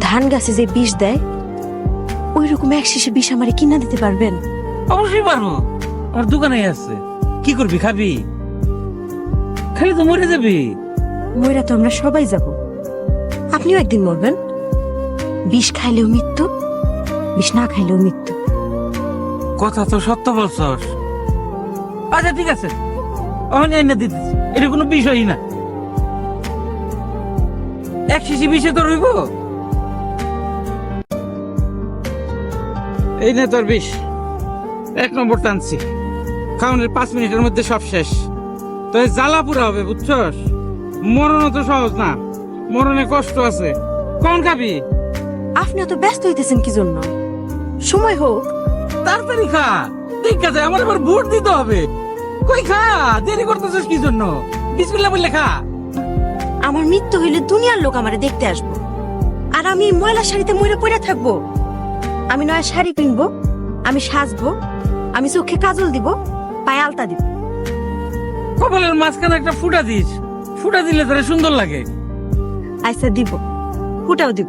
ধান গাছে যে বিষ দেয় ওই রকম এক শিশি বিষ আমারে কিনা দিতে পারবেন? অবশ্যই পারবো, আমার দোকানে আছে। কি করবি, খাবি? খালি তো মরে যাবি। মইরা তো আমরা সবাই যাব, আপনিও একদিন মরবেন। বিষ খাইলেও মৃত্যু, বিষ না খাইলেও মৃত্যু। কথা তো সত্য বলছস। আচ্ছা ঠিক আছে, আমি এনে দিতেছি, এটা কোনো বিষয়ই না। এক শিশি বিষে তো রইব। এই নে তোর বিষ, 1 নম্বর টানছি। খাওয়ানোর 5 মিনিটের মধ্যে সব শেষ। তো জ্বালা পুরা হবে, বুঝছস? মরণও তো সহজ না, মরণে কষ্ট আছে। কোন খাবি? আপনি অত ব্যস্ত হইতেছেন কি জন্য? সময় হোক। তাড়াতাড়ি খা, ঠিক আছে, আমার আবার ভোট দিতে হবে। কই খা, দেরি করতেছিস কি জন্য? বিসমিল্লাহ বললে খা। আমার মৃত্যু হইলে দুনিয়ার লোক আমারে দেখতে আসবো, আর আমি এই ময়লা শাড়িতে মরে পড়ে থাকবো? আমি নয়া শাড়ি কিনবো, আমি সাজবো, আমি চোখে কাজল দিব, পায়ে আলতা দিব। কপালের মাঝখানে একটা ফুটা দিস, ফুটা দিলে তারা সুন্দর লাগে। আচ্ছা দিব, ফুটাও দিব।